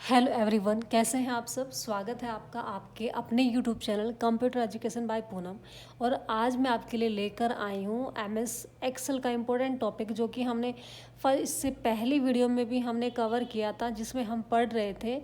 Hello everyone, कैसे हैं आप सब। स्वागत है आपका आपके अपने YouTube channel computer education by Poonam. और आज मैं आपके लिए लेकर आई हूँ एमएस एक्सेल का इम्पोर्टेंट टॉपिक, जो कि हमने इससे पहली वीडियो में भी हमने कवर किया था, जिसमें हम पढ़ रहे थे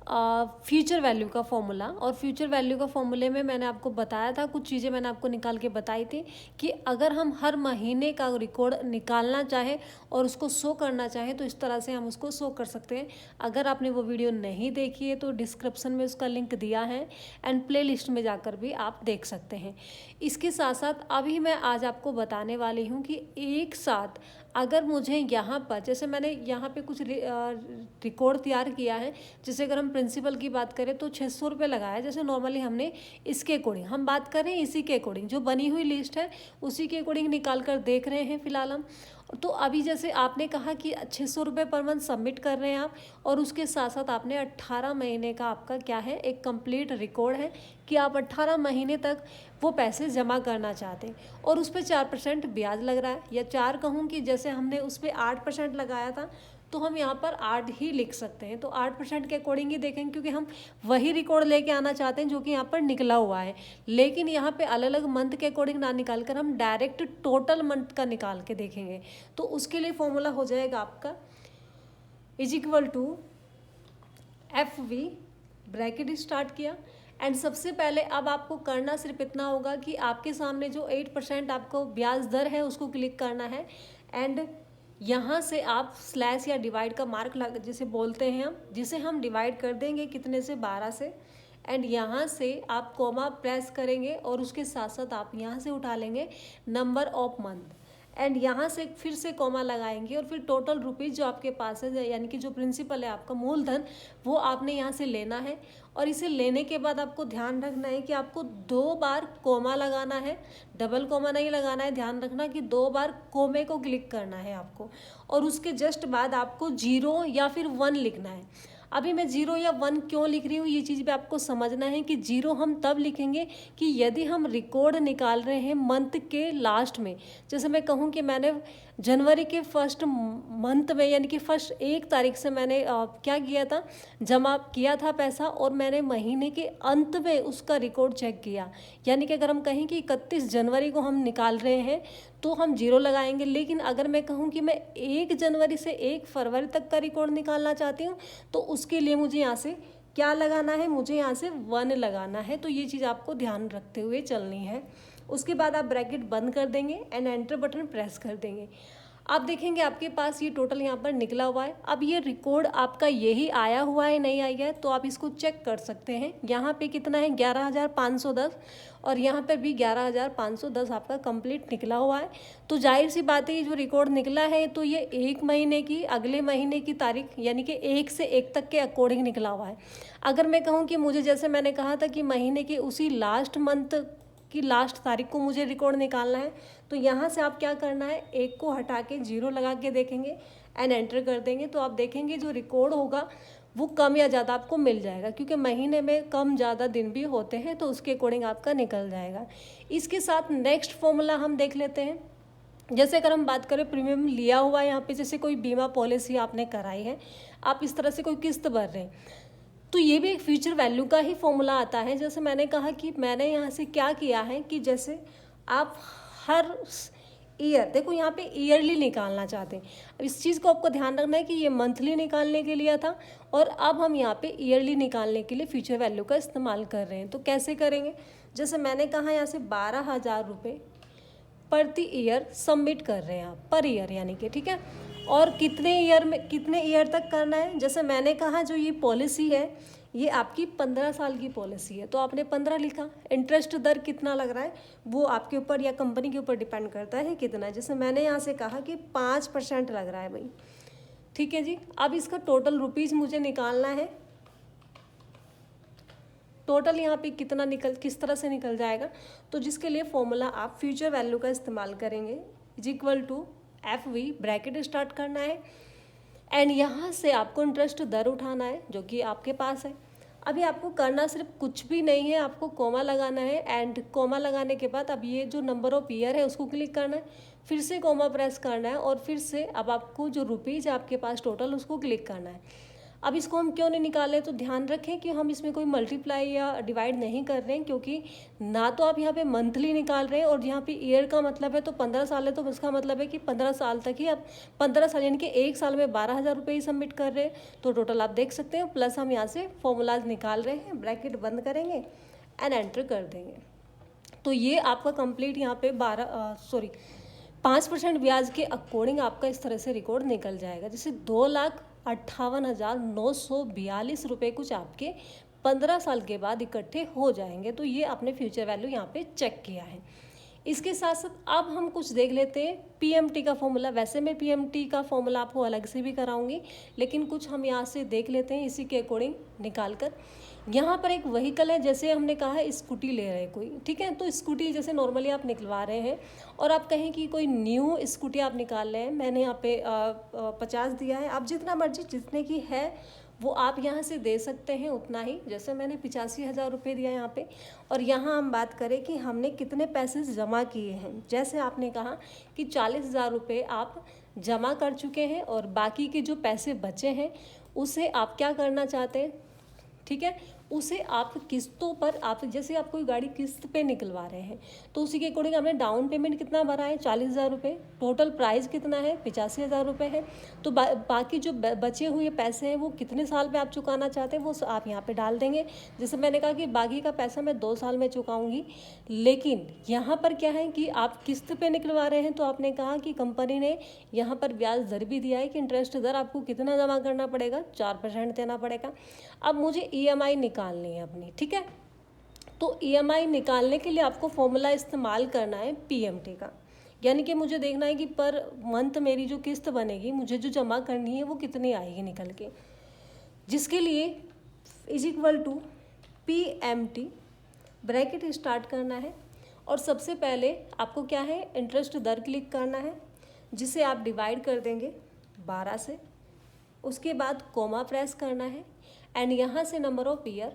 फ्यूचर वैल्यू का फॉर्मूला। और फ्यूचर वैल्यू का फॉर्मूले में मैंने आपको बताया था, कुछ चीज़ें मैंने आपको निकाल के बताई थी कि अगर हम हर महीने का रिकॉर्ड निकालना चाहें और उसको शो करना चाहें तो इस तरह से हम उसको शो कर सकते हैं। अगर आपने वो वीडियो नहीं देखी है तो डिस्क्रिप्शन में उसका लिंक दिया है एंड प्ले लिस्ट में जाकर भी आप देख सकते हैं। इसके साथ साथ अभी मैं आज आपको बताने वाली हूँ कि एक साथ अगर मुझे यहाँ पर, जैसे मैंने यहाँ पे कुछ रिकॉर्ड तैयार किया है, जैसे अगर हम प्रिंसिपल की बात करें तो 600 रुपये लगाया, जैसे नॉर्मली हमने इसके अकॉर्डिंग हम बात करें, इसी के अकॉर्डिंग जो बनी हुई लिस्ट है उसी के अकॉर्डिंग निकाल कर देख रहे हैं फिलहाल हम। तो अभी जैसे आपने कहा कि 600 रुपये पर मंथ सबमिट कर रहे हैं आप, और उसके साथ साथ आपने 18 महीने का आपका क्या है, एक कंप्लीट रिकॉर्ड है कि आप 18 महीने तक वो पैसे जमा करना चाहते हैं और उस पर 4% ब्याज लग रहा है, या 4 कहूँ कि जैसे हमने उस पर 8% लगाया था तो हम यहाँ पर 8 ही लिख सकते हैं। तो 8% के अकॉर्डिंग ही देखेंगे, क्योंकि हम वही रिकॉर्ड लेके आना चाहते हैं जो कि यहाँ पर निकला हुआ है। लेकिन यहाँ पे अलग अलग मंथ के अकॉर्डिंग ना निकाल कर हम डायरेक्ट टोटल मंथ का निकाल के देखेंगे। तो उसके लिए फॉर्मूला हो जाएगा आपका = FV, ब्रैकेट स्टार्ट किया। एंड सबसे पहले अब आपको करना सिर्फ इतना होगा कि आपके सामने जो 8% आपको ब्याज दर है उसको क्लिक करना है, एंड यहाँ से आप स्लैश या डिवाइड का मार्क लग जिसे बोलते हैं हम, जिसे हम डिवाइड कर देंगे कितने से, 12 से। एंड यहाँ से आप कॉमा प्रेस करेंगे और उसके साथ साथ आप यहाँ से उठा लेंगे नंबर ऑफ मंथ, एंड यहाँ से फिर से कॉमा लगाएंगे और फिर टोटल रुपीज़ जो आपके पास है, यानी कि जो प्रिंसिपल है आपका मूलधन, वो आपने यहाँ से लेना है। और इसे लेने के बाद आपको ध्यान रखना है कि आपको 2 बार कॉमा लगाना है, डबल कॉमा नहीं लगाना है। ध्यान रखना कि 2 बार कॉमे को क्लिक करना है आपको, और उसके जस्ट बाद आपको 0 या फिर 1 लिखना है। अभी मैं 0 या 1 क्यों लिख रही हूँ, ये चीज़ भी आपको समझना है कि 0 हम तब लिखेंगे कि यदि हम रिकॉर्ड निकाल रहे हैं मंथ के लास्ट में। जैसे मैं कहूँ कि मैंने जनवरी के फर्स्ट मंथ में, यानी कि फर्स्ट 1 तारीख से मैंने क्या किया था, जमा किया था पैसा, और मैंने महीने के अंत में उसका रिकॉर्ड चेक किया। यानी कि अगर हम कहें कि 31 जनवरी को हम निकाल रहे हैं तो हम 0 लगाएंगे। लेकिन अगर मैं कहूँ कि मैं 1 जनवरी से 1 फरवरी तक का रिकॉर्ड निकालना चाहती हूँ तो उसके लिए मुझे यहाँ से क्या लगाना है, मुझे यहाँ से 1 लगाना है। तो ये चीज़ आपको ध्यान रखते हुए चलनी है। उसके बाद आप ब्रैकेट बंद कर देंगे एंड एंटर बटन प्रेस कर देंगे। आप देखेंगे आपके पास ये टोटल यहाँ पर निकला हुआ है। अब ये रिकॉर्ड आपका यही आया हुआ है नहीं आया है, तो आप इसको चेक कर सकते हैं। यहाँ पे कितना है, 11,510, और यहाँ पर भी 11,510 आपका कंप्लीट निकला हुआ है। तो जाहिर सी बात है, ये जो रिकॉर्ड निकला है तो ये 1 महीने की, अगले महीने की तारीख यानी कि 1 से 1 तक के अकॉर्डिंग निकला हुआ है। अगर मैं कहूँ कि मुझे, जैसे मैंने कहा था कि महीने के उसी लास्ट मंथ की लास्ट तारीख को मुझे रिकॉर्ड निकालना है, तो यहाँ से आप क्या करना है, 1 को हटा के 0 लगा के देखेंगे एंड एंटर कर देंगे। तो आप देखेंगे जो रिकॉर्ड होगा वो कम या ज़्यादा आपको मिल जाएगा, क्योंकि महीने में कम ज़्यादा दिन भी होते हैं, तो उसके अकॉर्डिंग आपका निकल जाएगा। इसके साथ नेक्स्ट फॉर्मूला हम देख लेते हैं। जैसे अगर हम बात करें प्रीमियम लिया हुआ है यहाँ पे, जैसे कोई बीमा पॉलिसी आपने कराई है, आप इस तरह से कोई किस्त भर रहे हैं, तो ये भी एक फ्यूचर वैल्यू का ही फॉर्मूला आता है। जैसे मैंने कहा कि मैंने यहाँ से क्या किया है कि जैसे आप हर ईयर, देखो यहाँ पे ईयरली निकालना चाहते हैं। अब इस चीज़ को आपको ध्यान रखना है कि ये मंथली निकालने के लिए था, और अब हम यहाँ पे ईयरली निकालने के लिए फ्यूचर वैल्यू का इस्तेमाल कर रहे हैं। तो कैसे करेंगे, जैसे मैंने कहा यहाँ से 12,000 रुपये प्रति ईयर सबमिट कर रहे हैं आप, पर ईयर यानी कि, ठीक है। और कितने ईयर में, कितने ईयर तक करना है, जैसे मैंने कहा जो ये पॉलिसी है ये आपकी 15 साल की पॉलिसी है, तो आपने 15 लिखा। इंटरेस्ट दर कितना लग रहा है वो आपके ऊपर या कंपनी के ऊपर डिपेंड करता है कितना। जैसे मैंने यहाँ से कहा कि 5% लग रहा है भाई, ठीक है जी। अब इसका टोटल रुपीज़ मुझे निकालना है। टोटल यहाँ पे कितना किस तरह से निकल जाएगा, तो जिसके लिए फॉर्मूला आप फ्यूचर वैल्यू का इस्तेमाल करेंगे, = FV, ब्रैकेट स्टार्ट करना है, एंड यहाँ से आपको इंटरेस्ट दर उठाना है जो कि आपके पास है। अभी आपको करना सिर्फ कुछ भी नहीं है, आपको कॉमा लगाना है, एंड कॉमा लगाने के बाद अब ये जो नंबर ऑफ ईयर है उसको क्लिक करना है, फिर से कॉमा प्रेस करना है, और फिर से अब आपको जो रुपीज़ आपके पास टोटल उसको क्लिक करना है। अब इसको हम क्यों नहीं निकालें, तो ध्यान रखें कि हम इसमें कोई मल्टीप्लाई या डिवाइड नहीं कर रहे हैं, क्योंकि ना तो आप यहाँ पे मंथली निकाल रहे हैं और यहाँ पे ईयर का मतलब है, तो 15 साल है तो उसका मतलब है कि 15 साल तक ही आप 15 साल यानी कि एक साल में 12,000 रुपये ही सबमिट कर रहे हैं। तो टोटल आप देख सकते हैं, प्लस हम यहाँ से फॉर्मूलाज निकाल रहे हैं, ब्रैकेट बंद करेंगे एंड एंटर कर देंगे। तो ये आपका कंप्लीट यहाँ पे 5% ब्याज के अकॉर्डिंग आपका इस तरह से रिकॉर्ड निकल जाएगा। जैसे 2,58,942 रुपये कुछ आपके 15 साल के बाद इकट्ठे हो जाएंगे। तो ये आपने फ्यूचर वैल्यू यहाँ पे चेक किया है। इसके साथ साथ अब हम कुछ देख लेते हैं पीएमटी का फॉर्मूला। वैसे मैं पीएमटी का फॉर्मूला आपको अलग से भी कराऊंगी, लेकिन कुछ हम यहाँ से देख लेते हैं इसी के अकॉर्डिंग निकाल कर। यहाँ पर एक वहीकल है, जैसे हमने कहा है स्कूटी ले रहे हैं कोई, ठीक है। तो स्कूटी जैसे नॉर्मली आप निकलवा रहे हैं और आप कहें कि कोई न्यू स्कूटी आप निकाल रहे हैं, मैंने यहाँ पे 50 दिया है। आप जितना मर्जी जितने की है वो आप यहाँ से दे सकते हैं उतना ही। जैसे मैंने 85,000 रुपये दिया यहाँ पे, और यहाँ हम बात करें कि हमने कितने पैसे जमा किए हैं। जैसे आपने कहा कि 40,000 रुपये आप जमा कर चुके हैं और बाकी के जो पैसे बचे हैं उसे आप क्या करना चाहते हैं, ठीक है, उसे आप किस्तों पर, आप जैसे आप कोई गाड़ी किस्त पे निकलवा रहे हैं तो उसी के अकॉर्डिंग आपने डाउन पेमेंट कितना भरा है, 40,000 रुपये। टोटल प्राइस कितना है, 85,000 रुपये है। तो बाकी जो बचे हुए पैसे हैं वो कितने साल में आप चुकाना चाहते हैं वो आप यहाँ पे डाल देंगे। जैसे मैंने कहा कि बाकी का पैसा मैं 2 साल में चुकाऊँगी, लेकिन यहाँ पर क्या है कि आप किस्त पे निकलवा रहे हैं तो आपने कहा कि कंपनी ने यहाँ पर ब्याज दर भी दिया है कि इंटरेस्ट दर आपको कितना जमा करना पड़ेगा, 4% देना पड़ेगा। अब मुझे EMI निकालनी है अपनी, ठीक है। तो EMI निकालने के लिए आपको फॉर्मूला इस्तेमाल करना है पीएमटी का, यानी कि मुझे देखना है कि पर मंथ मेरी जो किस्त बनेगी, मुझे जो जमा करनी है वो कितनी आएगी निकल के, जिसके लिए = PMT ब्रैकेट स्टार्ट करना है। और सबसे पहले आपको क्या है, इंटरेस्ट दर क्लिक करना है, जिसे आप डिवाइड कर देंगे 12 से। उसके बाद कोमा प्रेस करना है एंड यहाँ से नंबर ऑफ ईयर,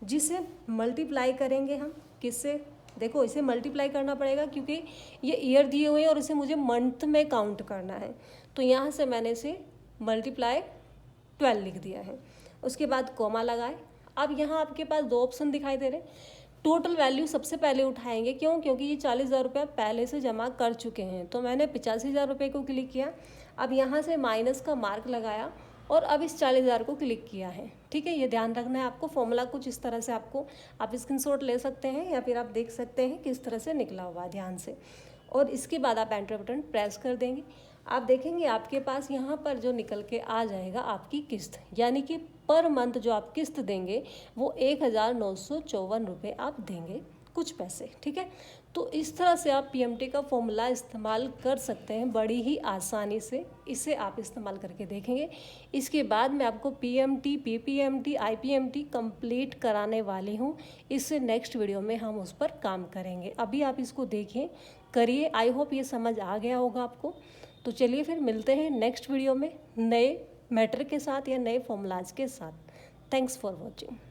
जिसे मल्टीप्लाई करेंगे हम किससे, देखो इसे मल्टीप्लाई करना पड़ेगा क्योंकि ये ईयर दिए हुए हैं और इसे मुझे मंथ में काउंट करना है। तो यहाँ से मैंने इसे × 12 लिख दिया है। उसके बाद कोमा लगाए। अब यहाँ आपके पास 2 ऑप्शन दिखाई दे रहे हैं। टोटल वैल्यू सबसे पहले उठाएंगे, क्यों, क्योंकि ये 40,000 रुपये पहले से जमा कर चुके हैं। तो मैंने 85,000 रुपये को क्लिक किया। अब यहाँ से माइनस का मार्क लगाया और अब इस 40,000 को क्लिक किया है, ठीक है। ये ध्यान रखना है आपको। फॉर्मूला कुछ इस तरह से आपको, आप स्क्रीनशॉट ले सकते हैं या फिर आप देख सकते हैं किस तरह से निकला हुआ है, ध्यान से। और इसके बाद आप एंटर बटन प्रेस कर देंगे। आप देखेंगे आपके पास यहाँ पर जो निकल के आ जाएगा आपकी किस्त, यानी कि पर मंथ जो आप किस्त देंगे वो 1,954 रुपये आप देंगे कुछ पैसे, ठीक है। तो इस तरह से आप पीएमटी का फॉर्मूला इस्तेमाल कर सकते हैं बड़ी ही आसानी से। इसे आप इस्तेमाल करके देखेंगे। इसके बाद मैं आपको पीएमटी, पीपीएमटी, आईपीएमटी कंप्लीट कराने वाली हूँ। इससे नेक्स्ट वीडियो में हम उस पर काम करेंगे। अभी आप इसको देखिए, करिए। आई होप ये समझ आ गया होगा आपको। तो चलिए फिर मिलते हैं नेक्स्ट वीडियो में नए मैटर के साथ या नए फॉर्मूलाज के साथ। Thanks for watching.